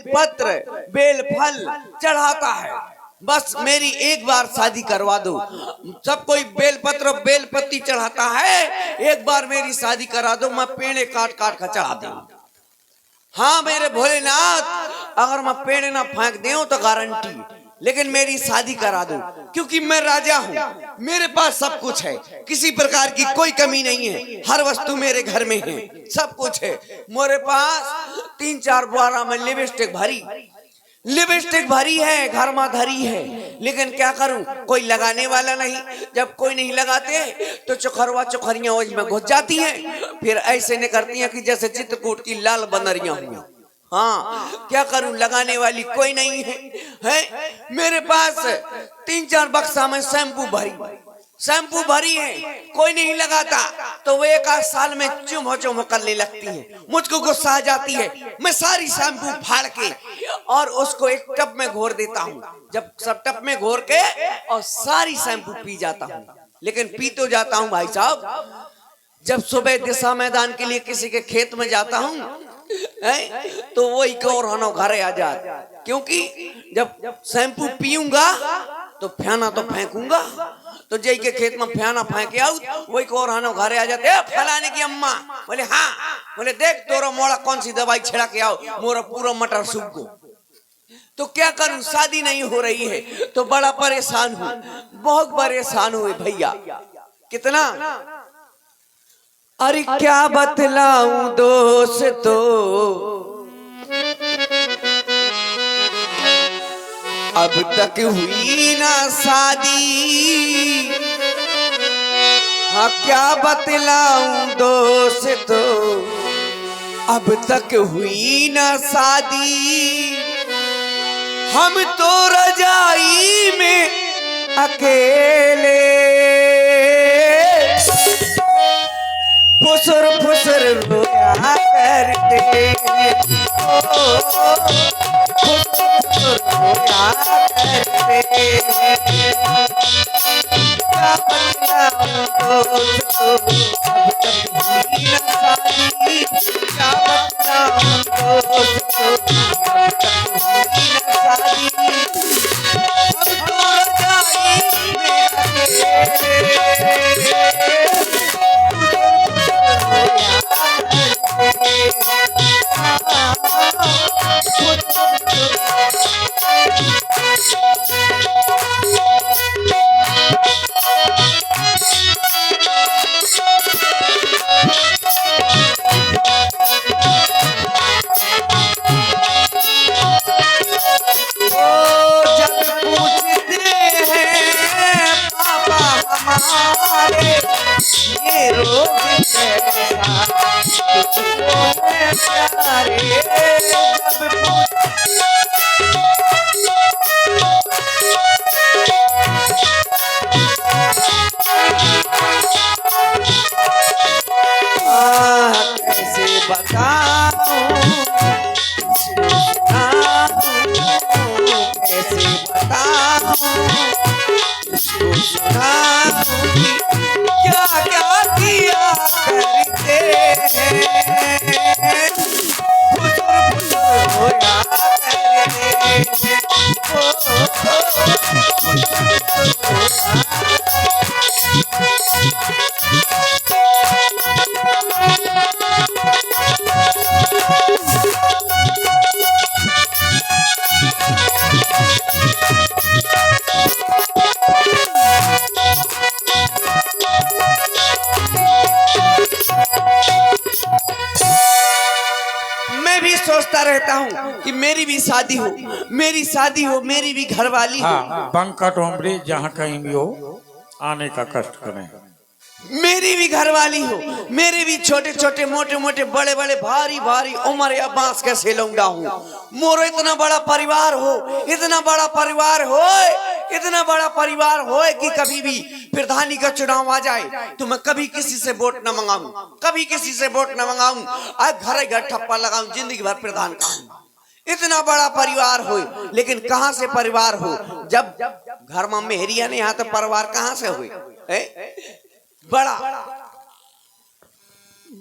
बेलपत्र बेलफल चढ़ाता है। बस मेरी एक बार शादी करवा दो। सब कोई बेलपत्र बेलपत्ती चढ़ाता है, एक बार मेरी शादी करा दो, मैं पेड़े काट काट कर चढ़ा दूं। हाँ मेरे भोलेनाथ, अगर मैं पेड़ ना फेंक दूं तो गारंटी, लेकिन मेरी शादी करा दो, क्योंकि मैं राजा हूँ, मेरे पास सब कुछ है, किसी प्रकार की कोई कमी नहीं है, हर वस्तु मेरे घर में है, सब कुछ है मेरे पास। 3-4 बार में लिपस्टिक भरी है, घर में धरी है, लेकिन क्या करूं, कोई लगाने वाला नहीं। जब कोई नहीं लगाते तो चोखरवा चोखरियां उसमें घुस जाती हैं, फिर ऐसे नहीं करती हैं कि जैसे चित्रकूट की लाल बनरियां हुई। हाँ क्या करूं, लगाने वाली कोई नहीं है। मेरे पास 3-4 बक्सा में शैम्पू भरी है, कोई नहीं लगाता, तो वो एक आध साल में चुम करने लगती है। मुझको गुस्सा आ जाती है, मैं सारी शैम्पू फाड़ के और उसको एक टब में घोर देता हूँ। जब सब टब में घोर के और सारी शैम्पू पी जाता हूँ, लेकिन पी तो जाता हूँ भाई साहब। जब सुबह दिशा मैदान के लिए किसी के खेत में जाता हूँ तो वो एक और हनो घरे आ जाए, क्योंकि जब शैम्पू पीऊंगा तो फेना तो फेंकूंगा, तो जय के खेत में फेना फेंके आऊ, वही को और हनो घरे आ जाते, फलाने की अम्मा। बोले हाँ, बोले देख तोरा मोड़ा कौन सी दवाई छिड़ा के आओ, मोरा पूरा मटर सूख गो। तो क्या करूं, शादी नहीं हो रही है, तो बड़ा परेशान हूँ, बहुत परेशान हुए भैया। कितना, अरे क्या बतलाऊं दोस्तों, अब तक हुई ना शादी। हाँ क्या बतलाऊं दोस्तों, अब तक हुई ना शादी। हम तो रजाई में अकेले फुसर फुसर रोया करते, फुसर रोया करते। क्या बतलाऊं दोस्तों, अब तक हुई ना शादी। क्या बतलाऊं दोस्तों, अब तक हुई ना शादी। हम तो रजाई में अकेले ये रोग कैसा तुझको है प्यारे। कैसे बताऊं, कैसे बताऊं, क्या क्या किया करते हैं, फुसुर फुसुर होया करते, सोचता रहता हूँ कि मेरी भी शादी हो, मेरी शादी हो, मेरी भी घरवाली हो। बंकट उम्री जहाँ कहीं भी हो आने का कष्ट करें। मेरी भी घरवाली हो, मेरे भी छोटे छोटे मोटे मोटे बड़े बड़े भारी भारी उम्र या बांस के सेलौंडा हूँ। मोरो इतना बड़ा परिवार हो, इतना बड़ा परिवार हो, इतना बड़ा परिवार हो कि कभी भी प्रधानी का चुनाव आ जाए तो मैं कभी किसी से वोट न मंगाऊं, कभी किसी से वोट न मंगाऊं, आज घर घर ठप्पा लगाऊं, जिंदगी भर प्रधान का। इतना बड़ा परिवार हो, लेकिन कहाँ से परिवार हो जब घर में मेहरिया नहीं, यहाँ तो परिवार कहाँ से हुए। बड़ा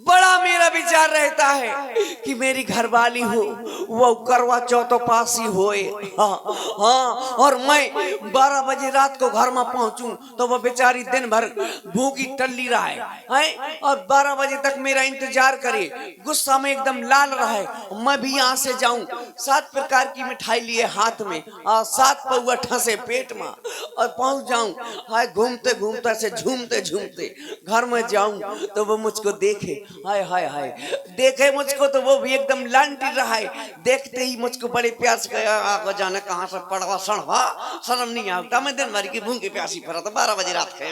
बड़ा मेरा विचार रहता है कि मेरी घरवाली हो वो करवा चौथ पास ही होए। हाँ हाँ, और मैं 12 बजे रात को घर में पहुंचूं तो वो बेचारी दिन भर भूखी टल्ली रहा है और 12 बजे तक मेरा इंतजार करे, गुस्सा में एकदम लाल रहा है। मैं भी यहाँ से जाऊं 7 प्रकार की मिठाई लिए हाथ में और 7 पौआ ठसे पेट में और पहुंच जाऊं। हाय घूमते घूमते से झूमते झूमते घर में जाऊं तो वो मुझको देखे, हाय हाय हाय देखे मुझको तो वो भी एकदम लांटी रहा है। देखते ही मुझको बड़े प्यास गया, आगे जाने कहाँ से पड़वा सड़वा, शर्म नहीं आता। मैं दिन भर की भूखी प्यासी फिरा तो 12 बजे रात के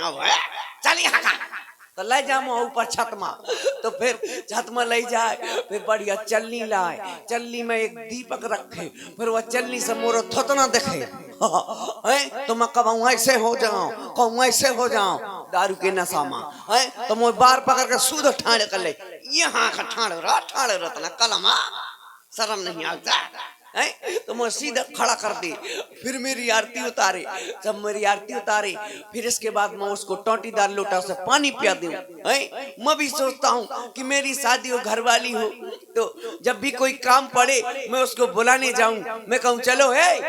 चल यहाँ का तो ले जामो ऊपर छत में, तो फिर छत में ले जाए, फिर बढ़िया चलनी लाए, चलनी में एक दीपक रखे, फिर वह चलनी से मोरो थोतना देखे तो मैं कहूँ ऐसे हो जाऊं, कहूँ ऐसे हो जाऊं दारू के नशा में है तो मैं बार पकड़ के सूद ठाड़ कर ले, यहाँ का ठाड़ रतना कलमा शर्म नहीं आता है तो मैं सीधा खड़ा कर दी। फिर मेरी आरती उतारे, जब मेरी आरती उतारे फिर इसके बाद मैं उसको टोटीदार लोटा से पानी पिया दूं। मैं भी सोचता हूँ कि मेरी शादी हो, घरवाली हो, तो जब भी कोई काम पड़े मैं उसको बुलाने जाऊं, मैं कहूँ चलो है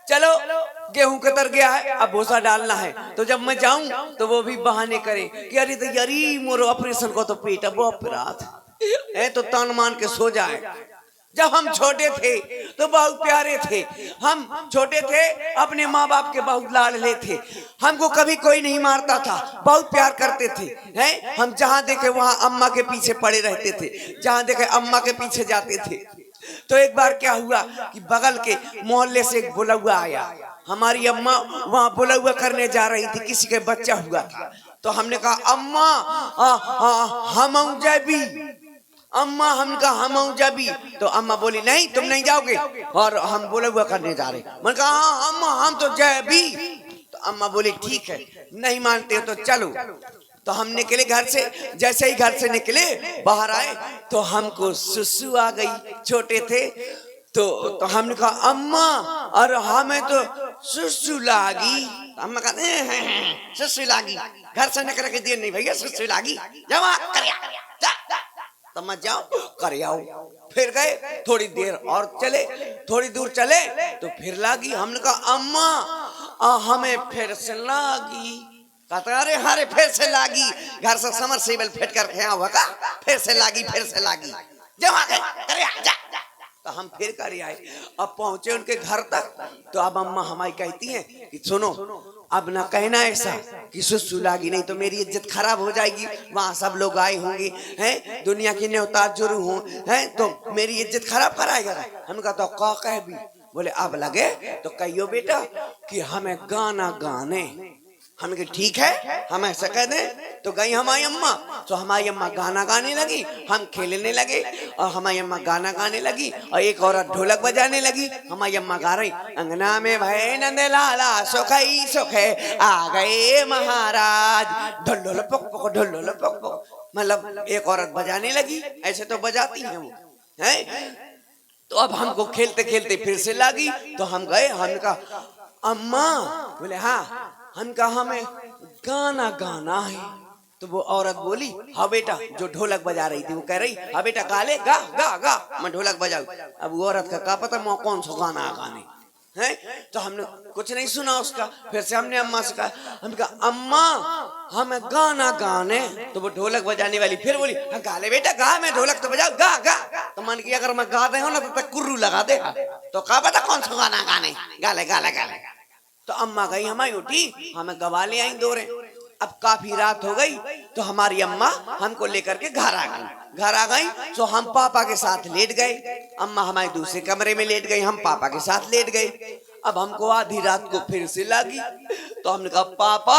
चलो गेहूं कतर गया है अब भूसा डालना है, तो जब मैं जाऊं तो वो भी बहाने करे कि अरे तो यारी मोरो ऑपरेशन को तो पेट अब अपराध है तो तान मान के सो जाए। जब हम छोटे थे तो बहुत प्यारे थे, हम छोटे थे अपने माँ बाप के बहुत लाडले थे, हमको कभी कोई नहीं मारता था, बहुत प्यार करते थे हैं। हम जहाँ देखे वहाँ अम्मा के पीछे पड़े रहते थे, जहाँ देखे अम्मा के पीछे जाते थे। तो एक बार क्या हुआ कि बगल के मोहल्ले से एक बुलौआ आया, हमारी अम्मा वहाँ बुलौआ करने जा रही थी, किसी के बच्चा हुआ था। तो हमने कहा अम्मा हम जाबी, अम्मा हम कहा हम जाबी, तो अम्मा बोली नहीं तुम नहीं जाओगे और हम बुलौआ करने जा रहे। मैंने कहा हाँ अम्मा हम तो जाबी, तो अम्मा बोली ठीक है नहीं मानते हो तो चलो। तो हम निकले घर से, जैसे ही घर से निकले बाहर आए तो हमको सुसु आ गई, छोटे थे तो हमने कहा अम्मा और हमें तो सुसु लागी। अम्मा कहते सुसु लागी, घर से निकल के दिए नहीं भैया सुसु लागी, जमा कर तो मत जाओ कर आओ। फिर गए, थोड़ी देर और चले, थोड़ी दूर चले तो फिर लागी। हमने कहा अम्मा हमें फिर से लागी। कहता अरे हरे फिर से लागी, घर से समर सेबल फेट कर हुआ का फिर से लागी जमा कर तो हम फिर कर आए। अब पहुंचे उनके घर तक तो अब अम्मा हमारी कहती हैं कि सुनो अब ना कहना ऐसा कि सुसु लागी, नहीं तो मेरी इज्जत खराब हो जाएगी, वहां सब लोग आए होंगे हैं, दुनिया की न्योता जरूर हो हैं तो मेरी इज्जत खराब कराएगा। हम कहा तो का कह भी, बोले अब लगे तो कहियो बेटा कि हमें गाना गाने। हम कहे ठीक है हम ऐसा कह दें। तो गई हमारी अम्मा, तो हमारी अम्मा गाना गाने लगी, हम खेलने लगे और हमारी अम्मा गाना गाने लगी और एक औरत ढोलक बजाने लगी। हमारी अम्मा गा रही अंगना में भय नंद लाला सुखई सुखे आ गए महाराज, ढोल पक पक ढोल पक पक, मतलब एक औरत बजाने लगी, ऐसे तो बजाती है वो है। तो अब हमको खेलते खेलते फिर से लगी तो हम गए, हमने कहा अम्मा, बोले हाँ, हम कहा हमें गाना गाना है। तो वो औरत बोली हाँ बेटा, जो ढोलक बजा रही थी वो कह रही हाँ बेटा गा ले, गा गा गा मैं ढोलक बजाऊं। अब वो औरत का क्या पता मैं कौन सा गाना गाने हैं, तो हमने कुछ नहीं सुना उसका। फिर से हमने अम्मा से कहा, हमने कहा अम्मा हमें गाना गाने। तो वो ढोलक बजाने वाली फिर बोली हाँ गा ले बेटा गा, मैं ढोलक तो बजाऊ गा गा। तो मन की अगर मैं गा दे हो ना तो तक कुर्रू लगा दे, तो क्या पता कौन सा गाना गाने, गा ले गा ले गा ले। तो अम्मा गई हमारी उठी, हमें गवा ले आई दो रे। अब काफी रात हो गई तो हमारी अम्मा हमको लेकर के घर आ गई। घर आ गई तो हम पापा के साथ लेट गए, अम्मा हमारे दूसरे कमरे में लेट गई, हम पापा के साथ लेट गए। अब हमको आधी रात को फिर से लगी तो हमने कहा पापा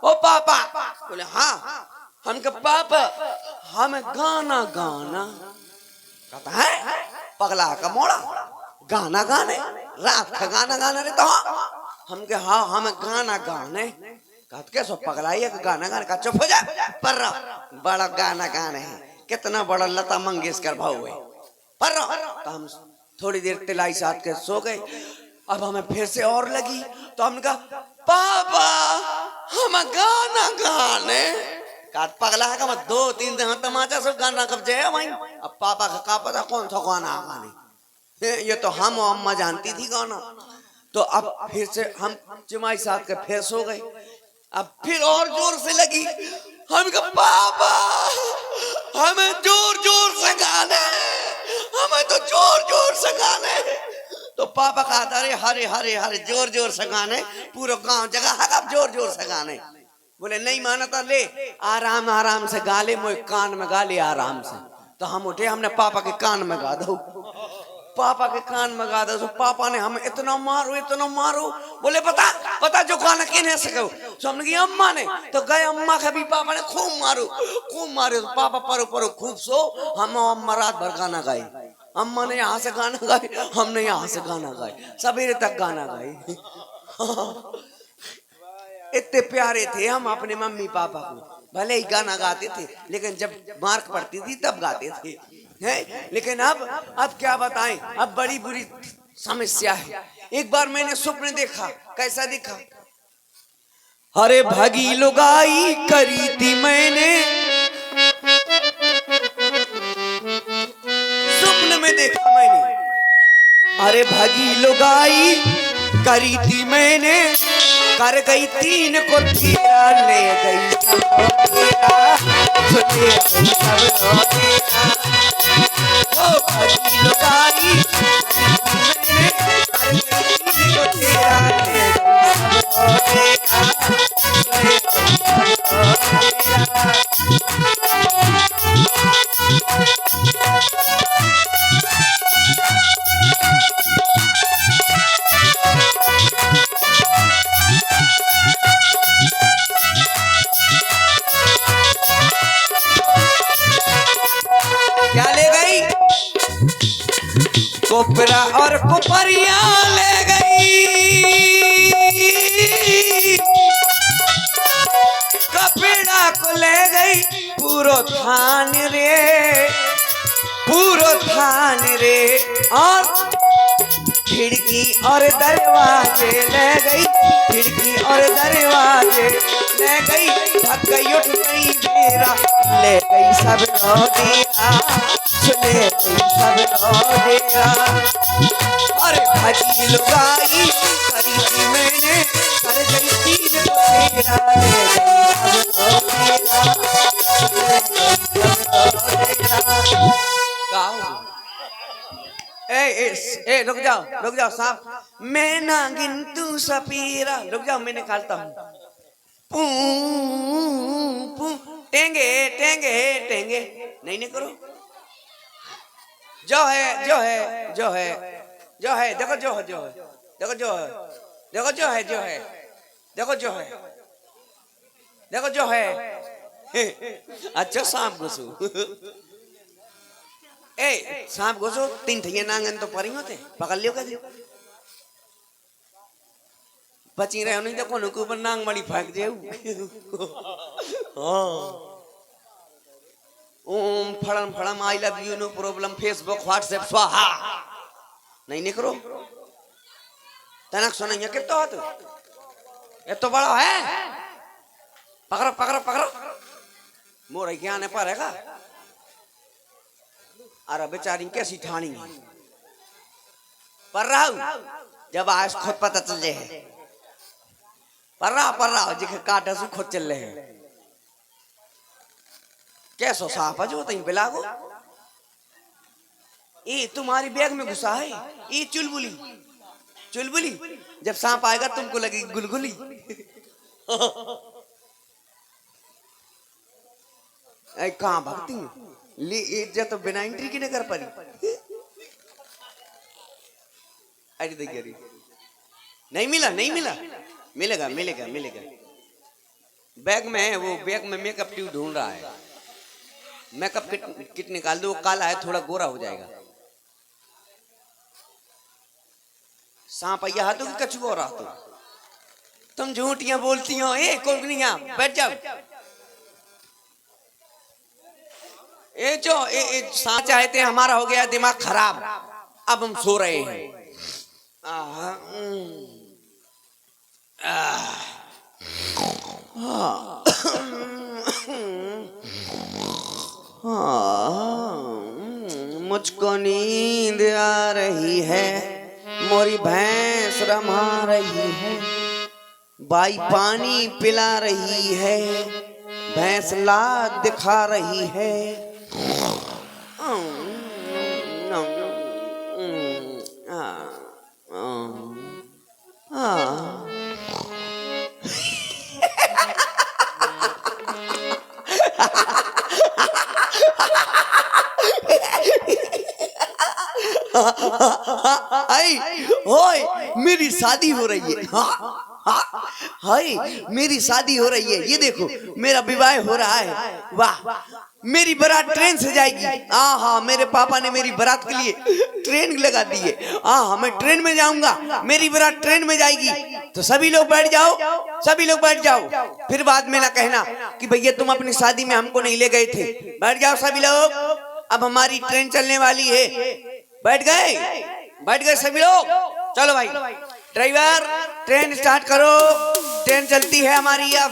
ओ पापा, बोले हाँ। हम कहा पापा हमें गाना गाना। कहता है पगला का मोड़ा गाना गाने, रात का गाना गाना रे। तो हम के हाँ हमें गाना गाने। कहते कैसो पगलाई है गाना गाने का, चुप हो जा पर बड़ा गाना गाने है, कितना बड़ा लता मंगेशकर भाव है पर। तो हम थोड़ी देर तिलाई साथ के सो गए। अब हमें फिर से और लगी तो हमने कहा पापा हम गाना गाने। काट पगला है का मत 2-3 दिन तमाचा सब गाना कब जाए भाई। अब पापा का पता कौन सा गाना गाने, ये तो हम और अम्मा जानती थी गाना। तो अब फिर से हम जमाई साथ के फिर सो गए। अब फिर और जोर से लगी, हम कहा पापा हमें जोर जोर से गाने, हमें तो जोर जोर से गाने। तो पापा कहा अरे हरे हरे हरे जोर जोर से गाने, पूरा गांव जगह है अब जोर जोर से गाने। बोले नहीं माना था, ले आराम आराम से गा ले, मोए कान में गा ले आराम से। तो हम उठे, हमने पापा के कान में गा दो, पापा के कान में गा दो। तो पापा ने हमें इतना मारो। बोले पता जो गाना किन्हें सको। तो हमने कहा अम्मा ने। तो गए अम्मा का भी पापा ने खूब मारो। तो पापा परो खूब सो, हम अम्मा रात भर गाना गाए। अम्मा ने यहाँ से गाना गाए, हमने यहाँ से गाना गाए, सवेरे तक गाना गाए। इतने प्यारे थे हम अपने मम्मी पापा को। भले ही गाना गाते थे, लेकिन जब मार्क पड़ती थी तब गाते थे, है? लेकिन अब क्या बताएं, अब बड़ी बुरी समस्या है। एक बार मैंने स्वप्न देखा, कैसा दिखा? अरे भागी लुगाई करी थी मैंने, स्वप्न में देखा मैंने। अरे भागी लुगाई करी थी मैंने, कर गई 3 को तेरा, ले गई सब तेरा, ले गई सब तेरा। ओ भागी लुगाई मैंने, कर गई 3 को तेरा, ले गई सब तेरा, ले गई सब तेरा। क्या ले गई? कोपरा और कोपरिया ले गई, कपड़ा को ले गई, पूरो थान रे, और खिड़की और दरवाजे ले गई, खिड़की और दरवाजे ले गई। थक गई उठ गई मेरा, ले गई सब तेरा, ले गई सब तेरा। अरे भागी लुगाई करी थी मैंने, कर गई 3 को तेरा, ले गई सब तेरा, ले गई सब तेरा। ए रुक जाओ साहब, मैं ना गिनतू सपीरा, रुक जाओ मैं निकालता हूँ। टेंगे टेंगे टेंगे, नहीं करो। जो है देखो जो है। अच्छा सांप घुसू, ए सांप घुसो 3 ठिया नांगन तो परी होते, पकड़ लियो कभी बची रहे नहीं तो कोनो के ऊपर नांग मड़ी फेंक दे। ओम फड़म I love you, no problem, Facebook WhatsApp स्वाहा, नहीं करो। तनक सुनेंगे कितना हो तू, ये तो बड़ा है। पकड़ो मोर क्या आने पर है। अरे बेचारी कैसी ठानी पर रहा, जब आज खुद पता चल जाए, पर रहा जिखे काटा सु खुद चल रहे हैं। कैसो साफ है जो तई बिलागो, ये तुम्हारी बैग में घुसा है, ये चुलबुली, जब सांप आएगा तुमको लगेगी गुलगुली। कहाँ भागती ली इज्जत तो बिना एंट्री की नहीं कर पारी। अरे देखिए नहीं मिला, मिलेगा। बैग में है, वो बैग में मेकअप ट्यूब ढूंढ रहा है। मेकअप किट निकाल दो, वो काला है थोड़ा गोरा हो जाएगा। सांप आया हाथों की कछुआ रहा तो तुम झूठियां बोलती हो। ए कोगनिया बैठ जाओ। ए जो सांप चाहते हैं, हमारा हो गया दिमाग खराब, अब हम सो रहे हैं। हाँ, मुझको नींद आ रही है, मोरी भैंस रमा रही है, बाई पानी पिला रही है, भैंस लाद दिखा रही है। हाय ओए मेरी शादी हो रही है। हाय मेरी शादी हो रही है, ये देखो मेरा विवाह हो रहा है। वाह मेरी बारात ट्रेन से जाएगी। हाँ मेरे पापा ने मेरी बारात के लिए ट्रेन लगा दी है। हाँ मैं ट्रेन में जाऊंगा, मेरी बारात ट्रेन में जाएगी। तो सभी लोग बैठ जाओ, सभी लोग बैठ जाओ, फिर बाद में ना कहना कि भैया तुम अपनी शादी में हमको नहीं ले गए थे। बैठ जाओ सभी लोग, अब हमारी ट्रेन चलने वाली है। बैठ गए सभी लोग। चलो भाई ड्राइवर ट्रेन स्टार्ट करो, ट्रेन चलती है हमारी अब।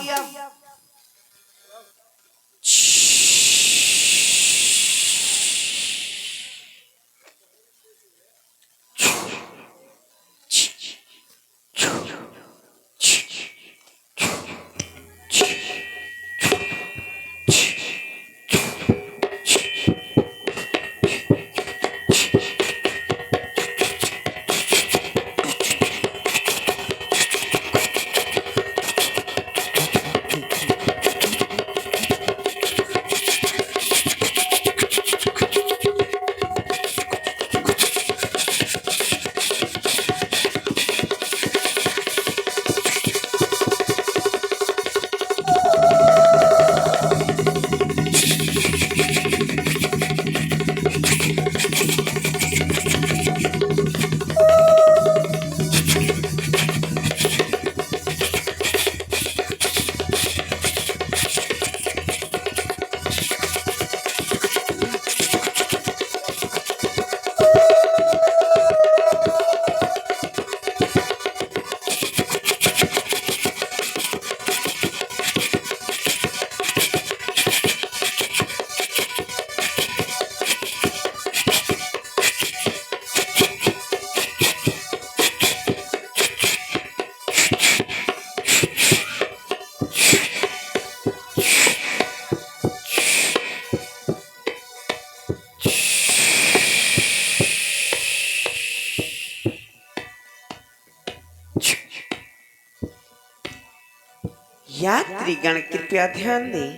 यात्रीगण कृपया ध्यान दें,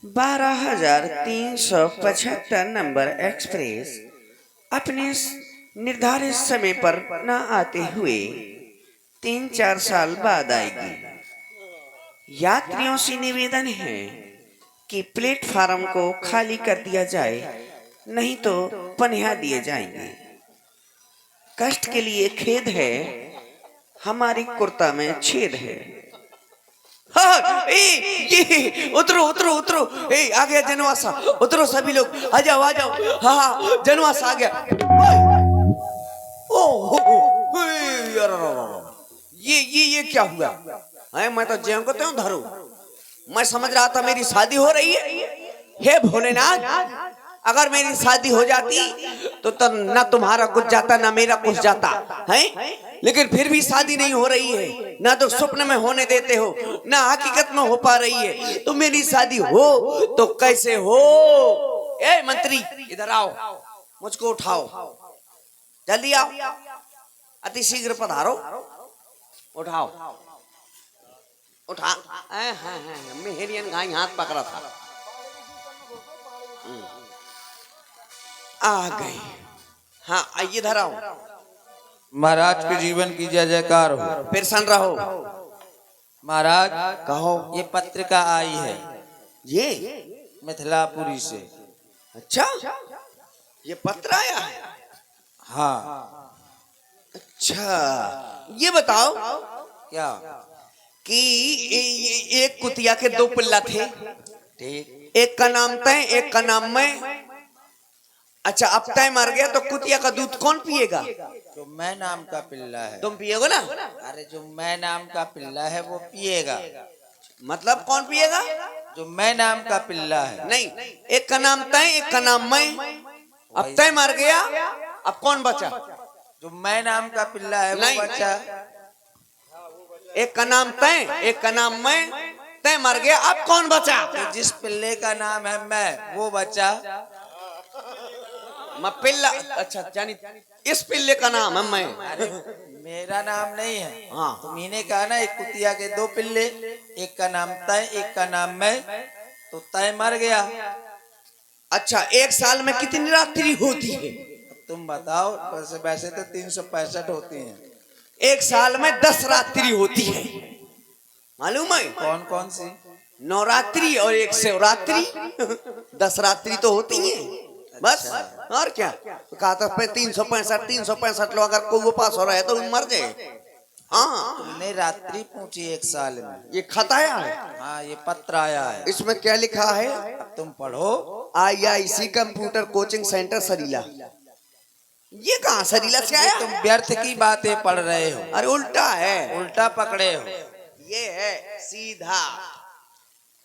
12,375 नंबर एक्सप्रेस अपने निर्धारित समय पर न आते हुए 3-4 साल बाद आएगी। यात्रियों से निवेदन है कि प्लेटफार्म को खाली कर दिया जाए, नहीं तो पनिया दिए जाएंगे। कष्ट के लिए खेद है, हमारी कुर्ता में छेद है। हाँ ये उतरो उतरो उतरो, आ गया जनवासा, उतरो सभी लोग, आ जाओ आ जाओ। हाँ जनवासा आ गया। ये क्या हुआ है? मैं तो ज्यों को त्यों धरूं, मैं समझ रहा था मेरी शादी हो रही है। हे भोलेनाथ, अगर मेरी शादी हो जाती तो ना तुम्हारा कुछ जाता ना मेरा कुछ जाता है, लेकिन फिर भी शादी नहीं हो रही है। ना तो स्वप्न में होने देते हो, ना हकीकत में हो पा रही है। तो मेरी शादी हो तो कैसे हो? ए मंत्री इधर आओ, मुझको उठाओ, जल्दी आओ, अति शीघ्र पधारो। उठाओ उठा। मेहरियन घाई हाथ पकड़ा था, आ गए। हाँ आइए इधर आओ। महाराज के जीवन की जय जयकार हो। प्रसन्न रहो। महाराज कहो। ये पत्रिका आई है ये मिथिलापुरी से। अच्छा ये पत्र आया है? हाँ। अच्छा ये बताओ क्या? कि एक कुतिया के 2 पिल्ला थे, ठीक। एक का नाम तय एक का नाम मैं। अच्छा अब तय मर गया तो कुतिया का दूध कौन पिएगा? जो मैं नाम का पिल्ला है। तुम पिएगा ना? अरे जो मैं नाम का पिल्ला है वो पिएगा। मतलब कौन पिएगा? जो मैं नाम का पिल्ला है। नहीं, एक का नाम तय, एक का नाम मैं। अब तय मर गया, अब कौन बचा? जो मैं नाम का पिल्ला है वो नहीं। बच्चा। एक का नाम तय, एक का नाम मैं। तय मर गया, अब कौन बचा? तो जिस पिल्ले का नाम है मैं वो बच्चा। मैं पिल्ला, अच्छा जानी इस पिल्ले का नाम है मैं। अरे मेरा नाम नहीं है। हाँ। तुम्हीने कहा ना एक कुतिया के दो पिल्ले, एक का नाम तय, एक का नाम मैं। तो तय मर गया। अच्छा, एक साल में कितनी रात्रि होती है? तुम बताओ। वैसे तो 365 होती हैं। एक साल में 10 रात्रि होती है, मालूम है? कौन कौन सी? नवरात्रि और एक शिवरात्रि। 10 रात्रि तो होती है बस। और क्या कहा था? 365 लोग अगर कोई पास हो रहा है तो मर जाए। हाँ, तुमने रात्रि पूछी एक साल में। ये खत आया है। हाँ, ये पत्र आया है। इसमें क्या लिखा है? अब तुम पढ़ो। IIC computer coaching centre Sarila. ये कहाँ सरीला से आया? तुम व्यर्थ की बातें पढ़ रहे हो। अरे उल्टा है, उल्टा पकड़े हो। ये है सीधा।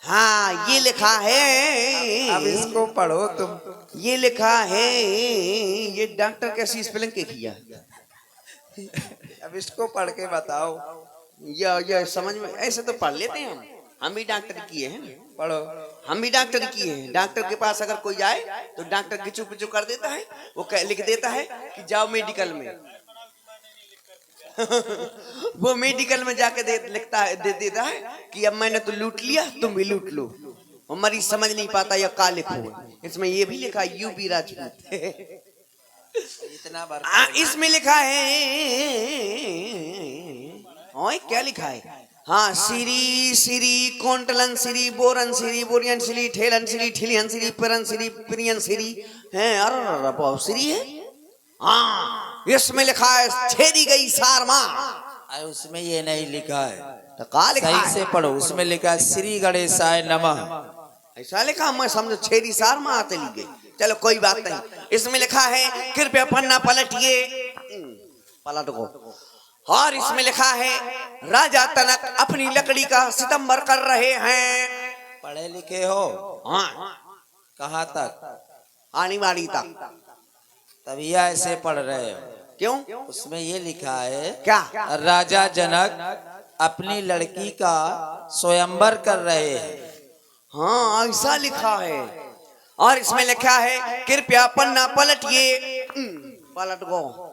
हाँ, ये लिखा है। अब इसको पढ़ो तुम। ये लिखा है, ये डॉक्टर कैसी स्पेलिंग के किया? अब इसको पढ़ के बताओ। ये समझ में ऐसे तो पढ़ लेते हैं हम भी डॉक्टर किए हैं। पढ़ो। हम भी डॉक्टर किए हैं। डॉक्टर के पास अगर कोई आए तो डॉक्टर किचू पिचू कर देता है। वो लिख देता है कि जाओ मेडिकल में। वो मेडिकल में जाके लिखता है, दे देता है कि अब मैंने तो लूट लिया, तुम भी लूट लो। और मरीज समझ नहीं पाता या का लिखो। इसमें ये भी लिखा UB राजपूत। इतना बार इसमें लिखा है, ओए क्या लिखा है? हाँ, सिरी सिरी कोंटलन सिरी बोरन सिरी बोरियन सिरी ठेलन सिरी ठिलियन सिरी परन सिरी प्रियन सिरी है। अरे बहुत सिरी है। हाँ, इसमें लिखा है छेदी गई सारमा। अरे उसमें ये नहीं लिखा है। तो का लिखा सही है? से पढ़ो। उसमें लिखा है श्री गणेशाय नमः। ऐसा लिखा? मैं समझो छेदी सारमा चली गई। चलो कोई बात नहीं। इसमें लिखा है कृपया पन्ना पलटिए। पलट को। और इसमें लिखा है राजा तनक अपनी लकड़ी का सितंबर कर रहे हैं। पढ़े लिखे हो? हाँ, कहाँ तक? आनी बाड़ी तक। तभी ऐसे पढ़ रहे हो। क्यों? उसमें ये लिखा है क्या? राजा जनक अपनी लड़की का स्वयंवर कर रहे हैं। हाँ, ऐसा लिखा है। और इसमें लिखा है कृपया पन्ना पलटिए। पलट गो।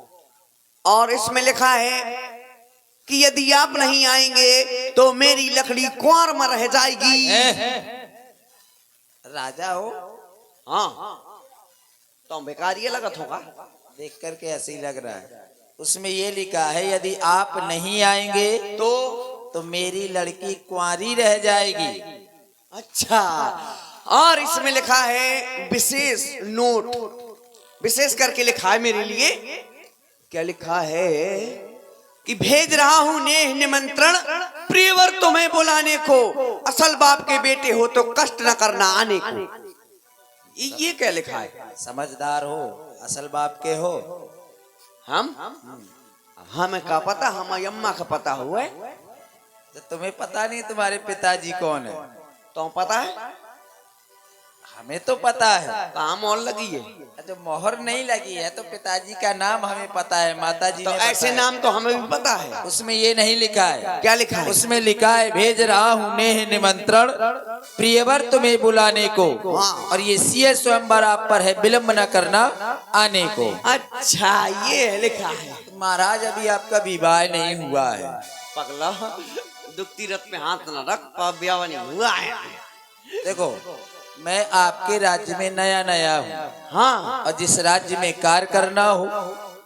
और इसमें लिखा है कि यदि आप नहीं आएंगे तो मेरी लकड़ी कुंवर में रह जाएगी। राजा हो? हाँ, तो बेकार ये लगत होगा। देख करके ऐसे ही लग रहा है। उसमें ये लिखा है यदि आप नहीं आएंगे तो मेरी लड़की कुंवारी रह जाएगी। अच्छा, और इसमें लिखा है विशेष नोट, विशेष करके लिखा है मेरे लिए। क्या लिखा है कि भेज रहा हूं नेह निमंत्रण प्रियवर तुम्हें बुलाने को। असल बाप के बेटे हो तो कष्ट न करना आने को। ये क्या लिखा है? समझदार हो, असल बाप के हो। हमें का पता? हम अम्मा का पता हुआ है। तो तुम्हें पता नहीं तुम्हारे पिताजी कौन है? तो पता है? हमें तो पता है। काम और लगी है। जो मोहर नहीं लगी है तो पिताजी का नाम हमें पता है, माताजी तो ने ऐसे बताया। नाम तो हमें भी पता है। उसमें ये नहीं लिखा है। क्या लिखा है? उसमें लिखा है भेज रहा हूँ नेह निमंत्रण प्रियवर तुम्हें बुलाने को। हाँ। और ये सीए स्वयंवर आप पर है, विलम्ब न करना आने को। अच्छा, ये लिखा है। महाराज अभी आपका विवाह नहीं हुआ है। पगला, दुखती रथ में हाथ न रख, ब्याह नहीं हुआ है। देखो, मैं आपके राज्य में नया नया हूँ। हाँ, और जिस राज्य में कार्य करना हो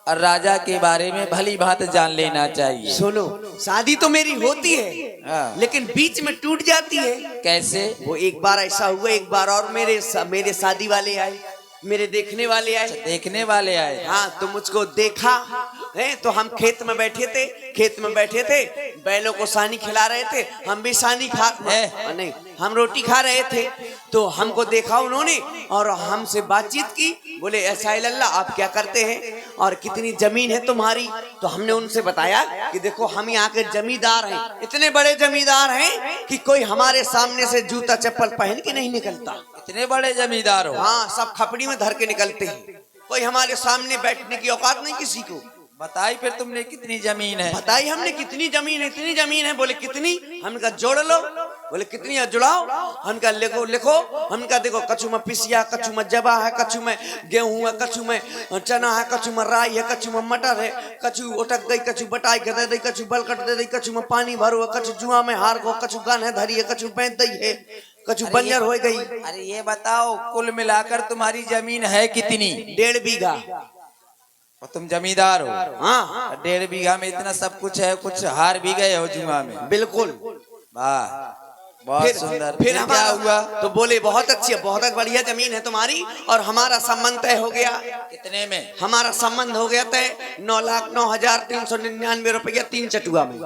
और राजा के बारे में भली भांत जान लेना चाहिए। सुनो, शादी तो मेरी होती है, हाँ। लेकिन बीच में टूट जाती है। कैसे? वो एक बार ऐसा हुआ, एक बार और मेरे शादी वाले आए, मेरे देखने वाले आए। देखने वाले आए। हाँ, तो मुझको देखा, हैं तो हम खेत में बैठे थे बैलों को सानी खिला रहे थे, हम भी सानी खा नहीं हम रोटी खा रहे थे। तो हमको देखा उन्होंने और हमसे बातचीत की, बोले ऐसा है लल्ला आप क्या करते हैं और कितनी जमीन है तुम्हारी। तो हमने उनसे बताया कि देखो हम यहाँ के जमींदार हैं, इतने बड़े जमींदार हैं कि कोई हमारे सामने से जूता चप्पल पहन के नहीं निकलता। इतने बड़े जमींदार हो? हाँ, सब खपड़ी में धर के निकलते हैं, कोई हमारे सामने बैठने की औकात नहीं किसी को। बताई फिर तुमने कितनी जमीन है? बताई हमने कितनी जमीन है, इतनी जमीन है। बोले कितनी? हमने कहा जोड़ लो। बोले कितनी है जुड़ाओ। हमने कहा लिखो। हमने कहा देखो कछु में पिसिया, कछु में जबा है, कछु में गेहूं है, कछु में चना है, कछु में राई है, कछु में मटर है, कछु उटक गई, कछु बटाई के दे दी, कछु बलकट दे दी, कछु में पानी भरो है, कछु जुआ में हार गो, कछु गन है धरी है, कछु पैंत दई है, कछु बंजर हो गई। अरे ये बताओ कुल मिलाकर तुम्हारी जमीन है कितनी? 1.5 बीघा। और तुम जमींदार हो? हाँ। 1.5 बीघा में इतना सब कुछ है, कुछ हार भी गए हो जुआ में? बिल्कुल। वाह, बहुत सुंदर। फिर क्या हुआ? तो बोले बहुत अच्छी है, बहुत बढ़िया जमीन है तुम्हारी और हमारा संबंध तय हो गया। कितने में? हमारा संबंध हो गया तय 9,09,399 रुपया 3 चटुआ में।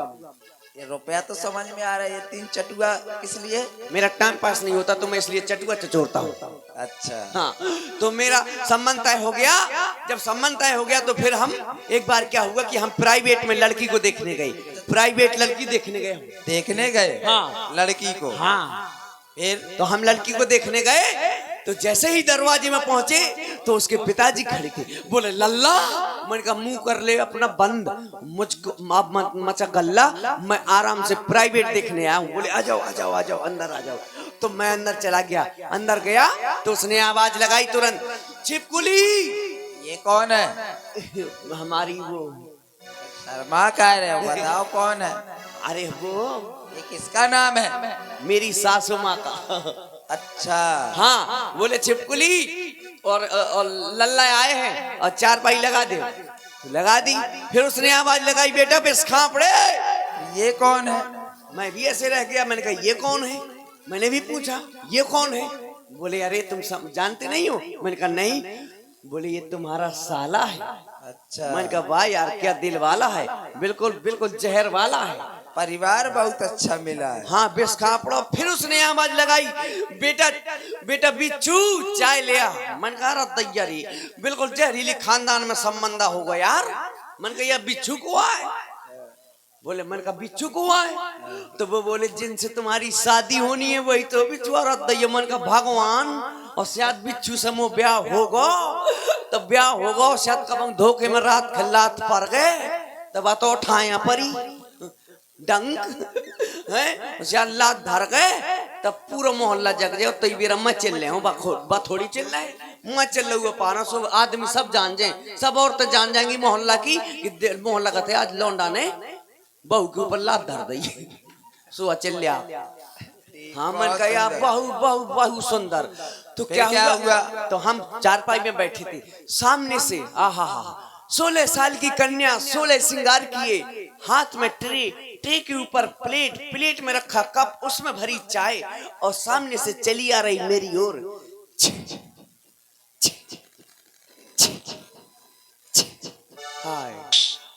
ये रुपया तो समझ में आ रहा है, ये 3 चटुआ किस लिए? मेरा टाइम पास नहीं होता तो मैं इसलिए चटुआ चचोड़ता हूँ। अच्छा। हाँ, तो मेरा संबंध तय हो गया। जब संबंध तय हो गया तो फिर हम एक बार क्या हुआ कि हम प्राइवेट में लड़की को देखने गए। प्राइवेट लड़की देखने गए। देखने गए? हाँ। लड़की को? हाँ। फिर तो हम लड़की को देखने गए तो जैसे ही दरवाजे में पहुंचे तो उसके पिताजी खड़े थे। बोले लल्ला, मैंने कहा मुंह कर ले अपना बंद, मुझको मचा गल्ला, मैं आराम से प्राइवेट देखने आया हूँ। बोले आ जाओ अंदर आ जाओ। तो मैं अंदर चला गया। अंदर गया तो उसने आवाज लगाई तुरंत, छिपकुली। ये कौन है? हमारी वो शर्मा कह रहे हो, बताओ कौन है? अरे वो ये किसका नाम है? मेरी सासू माँ का। अच्छा। हाँ, बोले छिपकुली और लल्ला आए हैं और 4 पाई लगा दे। तो लगा दी। फिर उसने आवाज लगाई, बेटा बिस्खा पड़े। ये कौन है? मैं भी ऐसे रह गया। मैंने कहा ये कौन है? मैंने भी पूछा ये कौन है? बोले अरे तुम जानते नहीं हो। मैंने कहा नहीं। बोले ये तुम्हारा साला है। अच्छा। मैंने कहा वाह यार क्या दिल वाला है, बिल्कुल जहर वाला है। परिवार बहुत अच्छा मिला है। हाँ, बेस खा पड़ो। फिर उसने आवाज लगाई, बेटा बिच्छू चाय ले आ। मन कहा तैयारी बिल्कुल जहरीली खानदान में संबंध होगा यार। मन कहा बिच्छू को आए। बोले मन का बिच्छू को आए। तो वो बोले जिनसे तुम्हारी शादी होनी है वही तो बिच्छू और मन का भगवान, और शायद बिच्छू से मो ब्याह होगा तो ब्याह होगा, शायद कब धोखे में रात खल्लात पड़ गए तब तो उठाया परी डंक है लात धर गए तब पूरा मोहल्ला जग जाए। तो बेरा मैं चल रहे हूँ थोड़ी चल रहा है, मैं चल रही हूँ 500 आदमी सब जान जाए, सब औरतें जान जाएंगी मोहल्ला की कि मोहल्ला का थे आज लौंडा ने बहू के ऊपर लात धर दी। सुबह चल लिया। हाँ, मन कहा बहु सुंदर। तो क्या हुआ? तो हम 4 पाई में बैठे थे। सामने से 16 साल की कन्या 16 श्रृंगार किए, हाथ में ट्रे के ऊपर प्लेट में रखा कप, उसमें भरी चाय और सामने से चली आ रही मेरी ओर।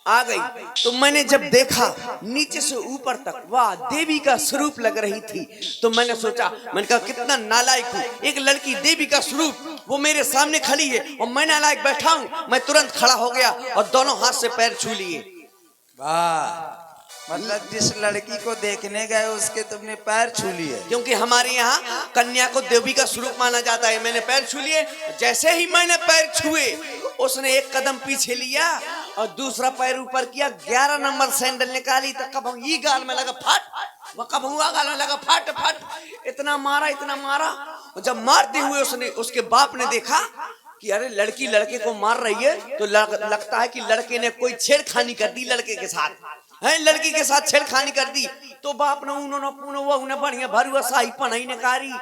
आ गई तो मैंने जब देखा नीचे से ऊपर तक वाह देवी का स्वरूप लग रही थी। तो मैंने सोचा, मैंने कहा कितना नालायक हूँ, एक लड़की देवी का स्वरूप वो मेरे सामने खड़ी है और मैं नालायक बैठा हूँ। मैं तुरंत खड़ा हो गया और दोनों हाथ से पैर छू लिए। वाह, मतलब जिस लड़की को देखने गए उसके तुमने पैर छू लिए? क्योंकि हमारे यहाँ कन्या को देवी का स्वरूप माना जाता है। मैंने पैर छू लिए। जैसे ही मैंने पैर छुए उसने एक कदम पीछे लिया और दूसरा पैर ऊपर किया, 11 नंबर सैंडल निकाली तो कब ये गाल में लगा फट, वो कब हुआ गाल में लगा फट। इतना मारा। और जब मारते हुए उसने उसके बाप ने देखा कि अरे लड़की लड़के को मार रही है तो लगता है कि लड़के ने कोई छेड़खानी कर दी लड़के के साथ है, लड़की के साथ छेड़खानी कर दी। तो बाप ने उन्होंने बढ़िया भरुआ शाही पनाई ने कारी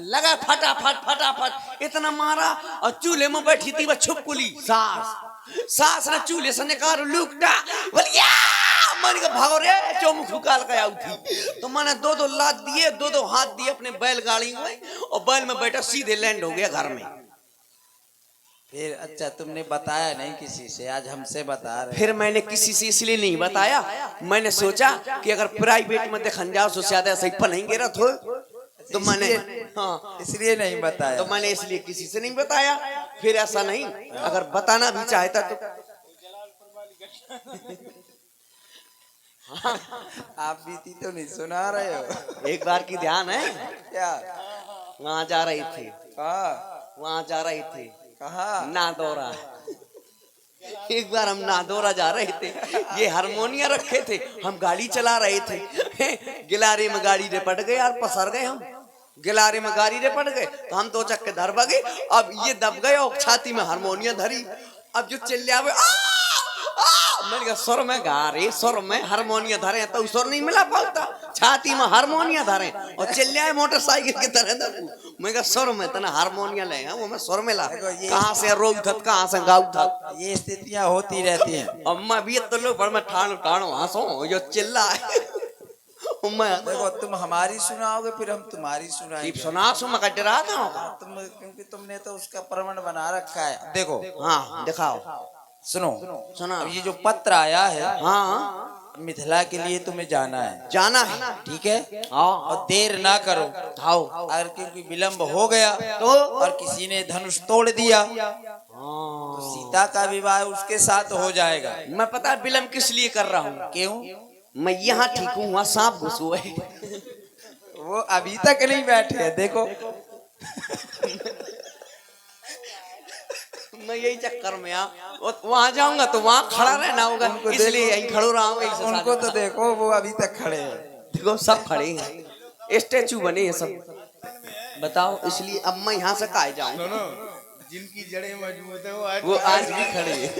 लगा फटाफट इतना मारा। और चूल्हे में बैठी थी वह छुपकुली सास ने चूल्हे से निकाल लुकटा बोलिया मन का भागो रे चौमुख काल का उठी। तो मैंने 2 लात दिए, 2 हाथ दिए अपने बैलगाड़ी में और बैल में बैठा सीधे लैंड हो गया घर में। फिर अच्छा तुमने बताया नहीं किसी से, आज हमसे बता रहे। फिर मैंने किसी से इसलिए नहीं बताया, मैंने सोचा कि अगर प्राइवेट में देखन जाओ तो ज्यादा सही पढ़ेंगे रथ हो, तो मैंने हाँ इसलिए नहीं बताया। तो मैंने इसलिए किसी से नहीं बताया। फिर ऐसा नहीं, अगर बताना भी चाहता तो आप बीती तो नहीं सुना रहे हो। एक बार की ध्यान है, क्या? वहां जा रही थी, कहाँ? वहां जा रही थी कहाँ? नादौरा। एक बार हम नादौरा जा रहे थे, ये हारमोनिया रखे थे, हम गाड़ी चला रहे थे, गिलारे में गाड़ी रे पड़ गए यार, पसर गए हम, गिलारे में गाड़ी रे पड़ गए तो हम दो चक्के धर बगे। अब ये दब गए और छाती में हारमोनिया धरी, अब जो चिल्लावे मैंने कहा सुर में गा रहे, सुर में हारमोनिया धरे तो सुर नहीं मिला पाता, छाती में हारमोनिया धरे और चिल्लाए मोटरसाइकिल की तरह धरू। मैं कहा सुर में तना हारमोनिया ले वो मैं सुर में ला, कहाँ से रोग धत कहाँ से गाँव धत, ये स्थितियां होती रहती हैं। अम्मा भी तो लोग बड़ में ठाण ठाण हंसो जो चिल्ला देखो तुम हमारी सुनाओगे फिर हम तुम्हारी सुनाएंगे। सुना सुन मैं डरा था तुम, क्योंकि तुमने तो उसका प्रमाण बना रखा है। देखो हाँ दिखाओ, सुनो सुना। अब ये जो पत्र आया है, हाँ मिथिला के लिए तुम्हें जाना है, जाना है, ठीक है। हाँ और देर ना करो, आओ, अगर क्योंकि विलंब हो गया तो और किसी ने धनुष तोड़ दिया हाँ। तो सीता का विवाह उसके साथ हो जाएगा। मैं पता है विलम्ब किस लिए कर रहा हूँ, क्यों? मैं यहाँ ठीक हूँ, वहाँ सांप घुस हुआ है। वो अभी तक नहीं बैठे हैं, देखो। मैं यही चक्कर में वहाँ जाऊंगा तो वहाँ खड़ा रहना होगा, इसलिए यही खड़ो रहा हूँ। उनको तो देखो वो अभी तक खड़े हैं, देखो सब खड़े हैं, स्टैचू बने हैं सब, बताओ। इसलिए अब मैं यहाँ से कहाँ जाऊँ, जिनकी जड़ें मजबूत है वो आज भी खड़े हैं।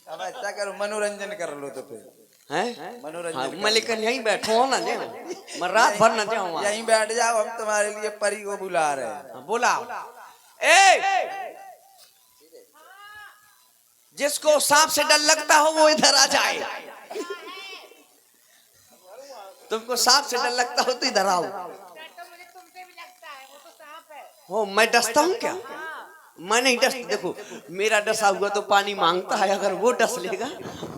अब अच्छा करो मनोरंजन कर लो तो फिर हैं? मनोरंजन हाँ, मैं लेकिन यहीं बैठो ना जाऊँ, मैं रात भर ना जाऊँ वहाँ। यहीं बैठ जाओ, हम तुम्हारे लिए परी को बुला रहे हैं। बोला ए जिसको सांप से डर लगता हो वो इधर आ जाए, तुमको सांप से डर लगता हो तो इधर आओ। हो मैं डसता हूँ क्या? मैं नहीं डस, देखो मेरा डसा हुआ तो पानी मांगता है, अगर वो डस लेगा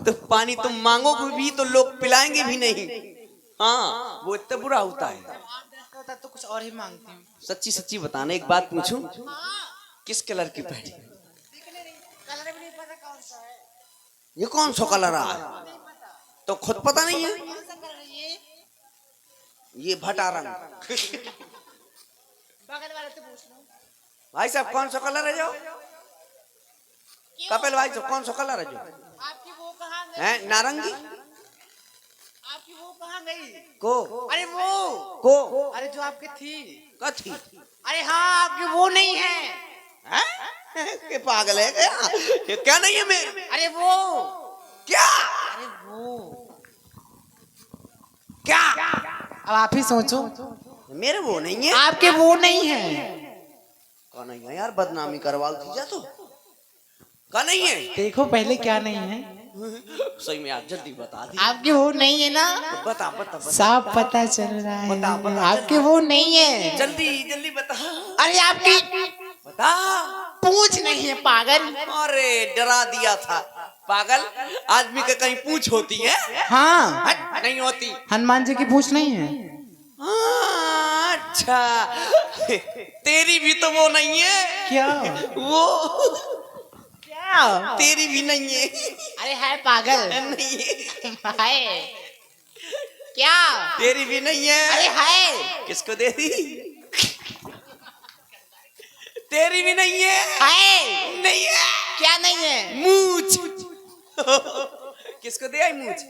तो पानी तुम मांगोगे भी तो लोग पिलाएंगे भी नहीं। हाँ वो इतना बुरा होता है। तो कुछ और ही मांगती हूँ। सच्ची सच्ची बताना, एक बात पूछूं, किस कलर की पहनी? कलर भी नहीं पता कौन सा है। ये कौन सा कलर है तो खुद पता नहीं है? कौन सा कलर है ये? ये भटा रंग। बगल वाले से पूछ लो। भाई साहब कौन सा कलर है जो? कपिल भाई साहब कौन सा कलर है जो? आपकी वो कहाँ गई? हैं नारंगी आपकी वो कहाँ गई? को अरे वो को अरे जो आपकी थी। कथी? अरे हाँ आपकी वो नहीं है। हैं? के पागल है क्या? ये क्या नहीं है मैं? अरे वो क्या अरे वो क्या अब आप ही सोचो। मेरे वो नहीं है। आपके वो नहीं है। कौन नहीं है यार, बदनामी करवा दी जा तो। कौन नहीं है? देखो पहले क्या नहीं है। सही में आप जल्दी बता दी। आपके वो नहीं है ना? बता बता बता साफ पता चल रहा है। बता, बता, आपके वो नहीं है। जल्दी जल्दी बता अरे आपकी बता। पूछ नहीं है पागल। अरे डरा दिया था पागल, आदमी का कहीं पूछ होती है? हाँ हट, नहीं होती। हनुमान जी की पूछ नहीं है। हाँ, अच्छा तेरी भी तो वो नहीं है। क्या वो क्या? तेरी भी नहीं है। अरे है पागल। नहीं है। है क्या? तेरी भी नहीं है। अरे है किसको दे दी? तेरी भी नहीं है। है नहीं है। क्या नहीं है? मूछ किसको दे आई मूछ?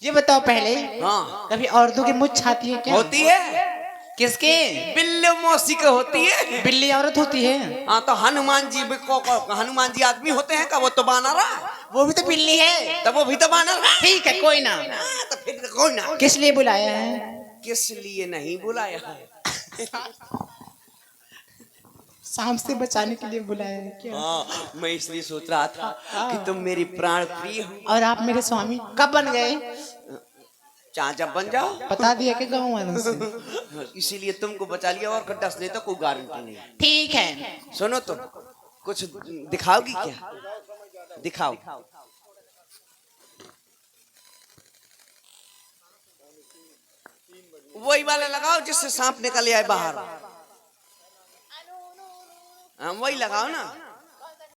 ये बताओ पहले, हाँ कभी औरतों की मुझ छाती है क्या? होती है। किसके? बिल्ली मौसी को होती है। बिल्ली औरत होती है। हाँ तो हनुमान जी हनुमान जी आदमी होते हैं का? वो तो बानर है। वो भी तो बिल्ली है। तब वो भी तो बानर है। ठीक है कोई ना। हाँ, तो फिर कोई ना। किस लिए बुलाया है? किस लिए नहीं बुलाया है? सांप से बचाने के लिए बुलाया है क्या? हाँ मैं इसलिए सोच रहा था कि तुम मेरी प्राण प्रिय हो। और आप मेरे स्वामी कब बन गए? चाचा बन जाओ। बता दिया कि गाँव वालों से। इसीलिए तुमको बचा लिया, और डसने तो कोई गारंटी नहीं। ठीक है सुनो तुम, कुछ दिखाओगी क्या? दिखाओ। वही वाला लगाओ जिससे सांप निकल आए बाहर। हाँ वही लगाओ ना।